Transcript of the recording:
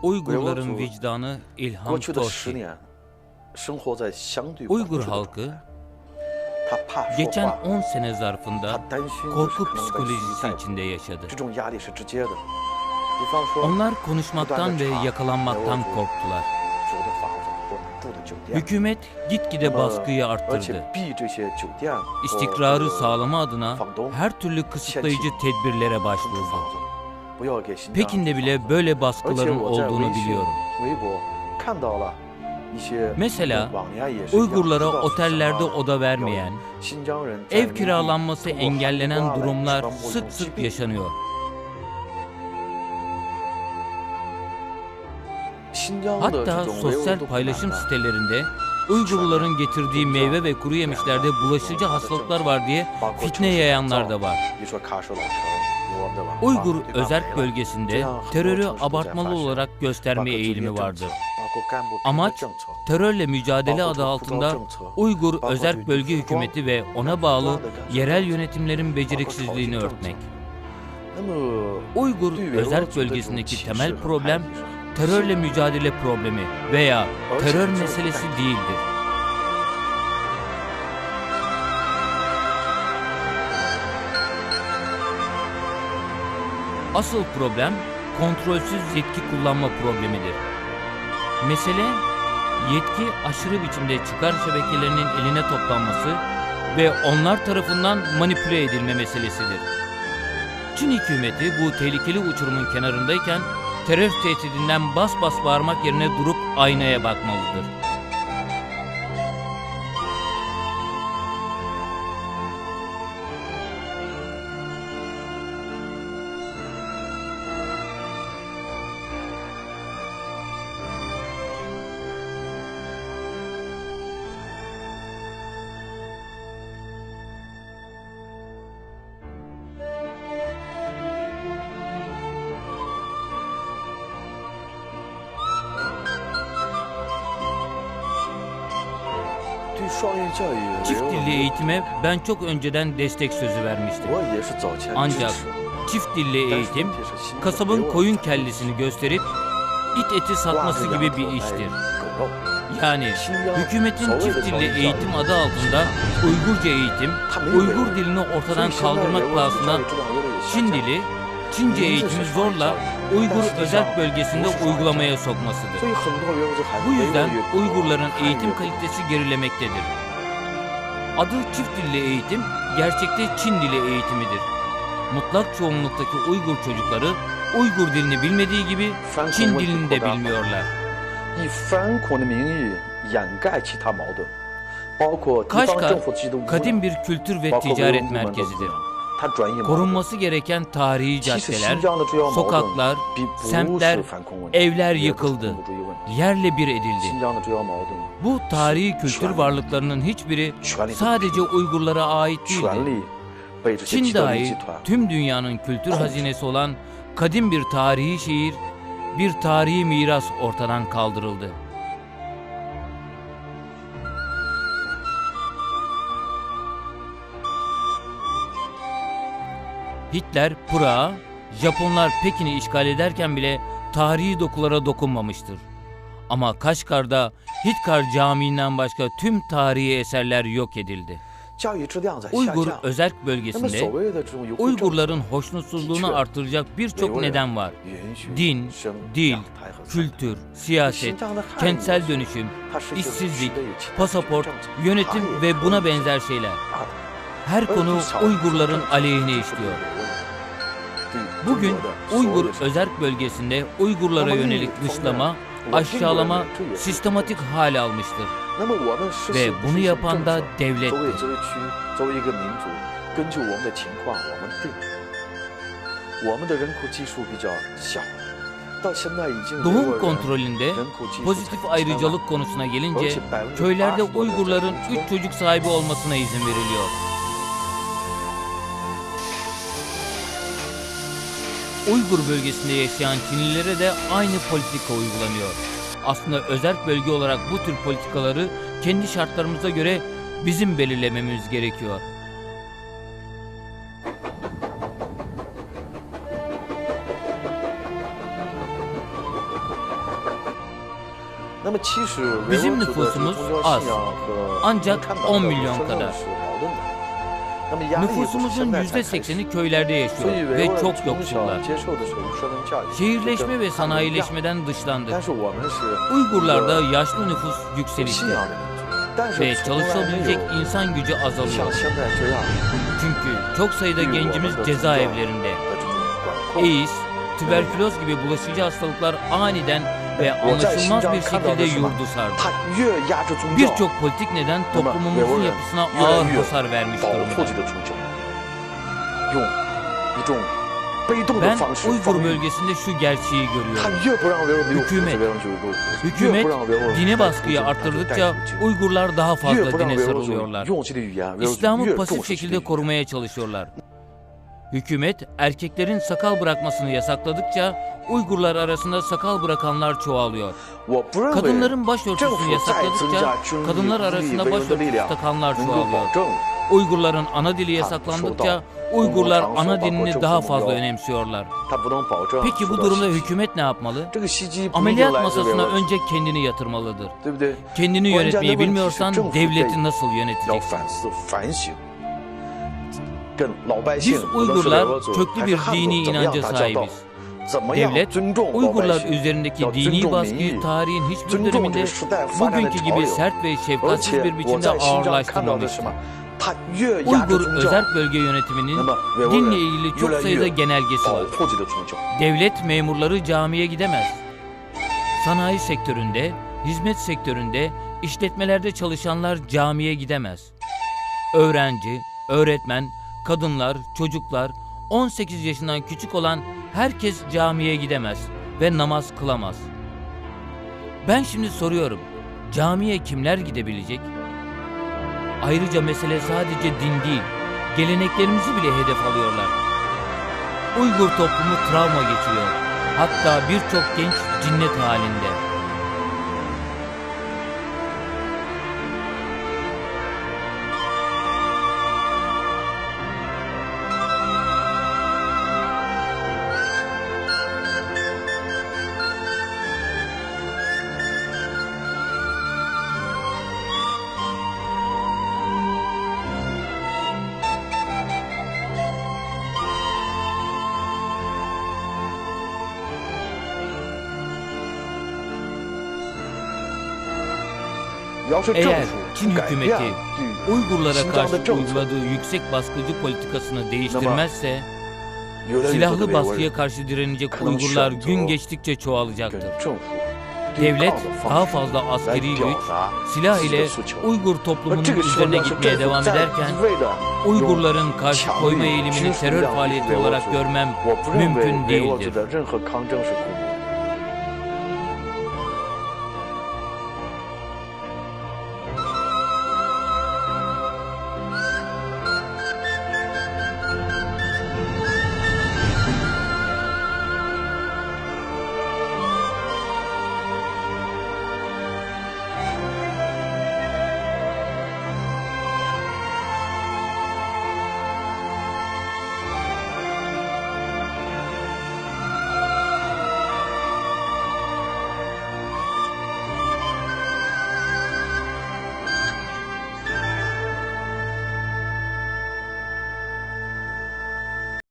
Uygurların vicdanı İlham Tohti. Uygur halkı geçen 10 sene zarfında korku psikolojisi içinde yaşadı. Onlar konuşmaktan ve yakalanmaktan korktular. Hükümet gitgide baskıyı arttırdı. İstikrarı sağlama adına her türlü kısıtlayıcı tedbirlere başvurdu. Pekin'de bile böyle baskıların olduğunu biliyorum. Mesela Uygurlara otellerde oda vermeyen, ev kiralanması engellenen durumlar sık sık yaşanıyor. Hatta sosyal paylaşım sitelerinde Uygurların getirdiği meyve ve kuru yemişlerde bulaşıcı hastalıklar var diye fitne yayanlar da var. Uygur özerk bölgesinde terörü abartmalı olarak gösterme eğilimi vardı. Amaç, terörle mücadele adı altında Uygur özerk bölge hükümeti ve ona bağlı yerel yönetimlerin beceriksizliğini örtmek. Uygur özerk bölgesindeki temel problem, terörle mücadele problemi veya terör meselesi değildir. Asıl problem kontrolsüz yetki kullanma problemidir. Mesele yetki aşırı biçimde çıkar şebekelerinin eline toplanması ve onlar tarafından manipüle edilme meselesidir. Çin hükümeti bu tehlikeli uçurumun kenarındayken terör tehdidinden bas bas bağırmak yerine durup aynaya bakmalıdır. Çift dilli eğitime ben çok önceden destek sözü vermiştim. Ancak çift dilli eğitim, kasabın koyun kellesini gösterip it eti satması gibi bir iştir. Yani hükümetin çift dilli eğitim adı altında Uygurca eğitim, Uygur dilini ortadan kaldırmak pahasına Çin dili, Çince eğitimi zorla Uygur özerk bölgesinde uygulamaya sokmasıdır. Bu yüzden Uygurların eğitim kalitesi gerilemektedir. Adı çift dilli eğitim, gerçekte Çin dili eğitimidir. Mutlak çoğunluktaki Uygur çocukları Uygur dilini bilmediği gibi Çin dilini de bilmiyorlar. Kaşgar, kadim bir kültür ve ticaret merkezidir. Korunması gereken tarihi caddeler, sokaklar, semtler, evler yıkıldı, yerle bir edildi. Bu tarihi kültür varlıklarının hiçbiri sadece Uygurlara ait değildi. Çin dahil tüm dünyanın kültür hazinesi olan kadim bir tarihi şehir, bir tarihi miras ortadan kaldırıldı. Hitler Prag'a, Japonlar Pekin'i işgal ederken bile tarihi dokulara dokunmamıştır. Ama Kaşgar'da Hitkar Camii'nden başka tüm tarihi eserler yok edildi. Uygur özerk bölgesinde Uygurların hoşnutsuzluğunu artıracak birçok neden var. Din, dil, kültür, siyaset, kentsel dönüşüm, işsizlik, pasaport, yönetim ve buna benzer şeyler. Her konu Uygurların aleyhine işliyor. Bugün Uygur özerk bölgesinde Uygurlara yönelik dışlama, aşağılama sistematik hal almıştır. Ve bunu yapan da devlettir. Doğum kontrolünde pozitif ayrıcalık konusuna gelince köylerde Uygurların 3 çocuk sahibi olmasına izin veriliyor. Uygur bölgesinde yaşayan Çinlilere de aynı politika uygulanıyor. Aslında özerk bölge olarak bu tür politikaları kendi şartlarımıza göre bizim belirlememiz gerekiyor. Bizim nüfusumuz az, ancak 10 milyon kadar. Nüfusumuzun %80'i köylerde yaşıyor ve çok yoksullar. Şehirleşme ve sanayileşmeden dışlandık. Uygurlarda yaşlı nüfus yükselikte ve çalışabilecek insan gücü azalıyor. Çünkü çok sayıda gencimiz cezaevlerinde. AIDS, tüberküloz gibi bulaşıcı hastalıklar aniden ve anlaşılmaz bir şekilde yurdu sardı. Birçok politik neden toplumumuzun yapısına ağır hasar vermiş durumda. Ben Uygur bölgesinde şu gerçeği görüyorum. Hükümet dine baskıyı arttırdıkça Uygurlar daha fazla dine sarılıyorlar. İslam'ı pasif şekilde korumaya çalışıyorlar. Hükümet erkeklerin sakal bırakmasını yasakladıkça Uygurlar arasında sakal bırakanlar çoğalıyor. Kadınların başörtüsünü yasakladıkça kadınlar arasında başörtüsü takanlar çoğalıyor. Uygurların ana dili yasaklandıkça Uygurlar ana dilini daha fazla önemsiyorlar. Peki bu durumda hükümet ne yapmalı? Ameliyat masasına önce kendini yatırmalıdır. Kendini yönetmeyi bilmiyorsan devleti nasıl yöneteceksin? Biz Uygurlar köklü bir dini inanca sahibiz. Devlet, Uygurlar üzerindeki dini baskıyı tarihin hiçbir döneminde bugünkü gibi sert ve şefkatsiz bir biçimde ağırlaştırmamıştır. Uygur Özerk Bölge Yönetimi'nin dinle ilgili çok sayıda genelgesi var. Devlet memurları camiye gidemez. Sanayi sektöründe, hizmet sektöründe, işletmelerde çalışanlar camiye gidemez. Öğrenci, öğretmen, kadınlar, çocuklar, 18 yaşından küçük olan herkes camiye gidemez ve namaz kılamaz. Ben şimdi soruyorum, camiye kimler gidebilecek? Ayrıca mesele sadece din değil, geleneklerimizi bile hedef alıyorlar. Uygur toplumu travma geçiriyor. Hatta birçok genç cinnet halinde. Eğer Çin hükümeti Uygurlara karşı uyguladığı yüksek baskıcı politikasını değiştirmezse, silahlı baskıya karşı direnecek Uygurlar gün geçtikçe çoğalacaktır. Devlet daha fazla askeri güç, silah ile Uygur toplumunun üzerine gitmeye devam ederken, Uygurların karşı koyma eğilimini terör faaliyeti olarak görmem mümkün değildir.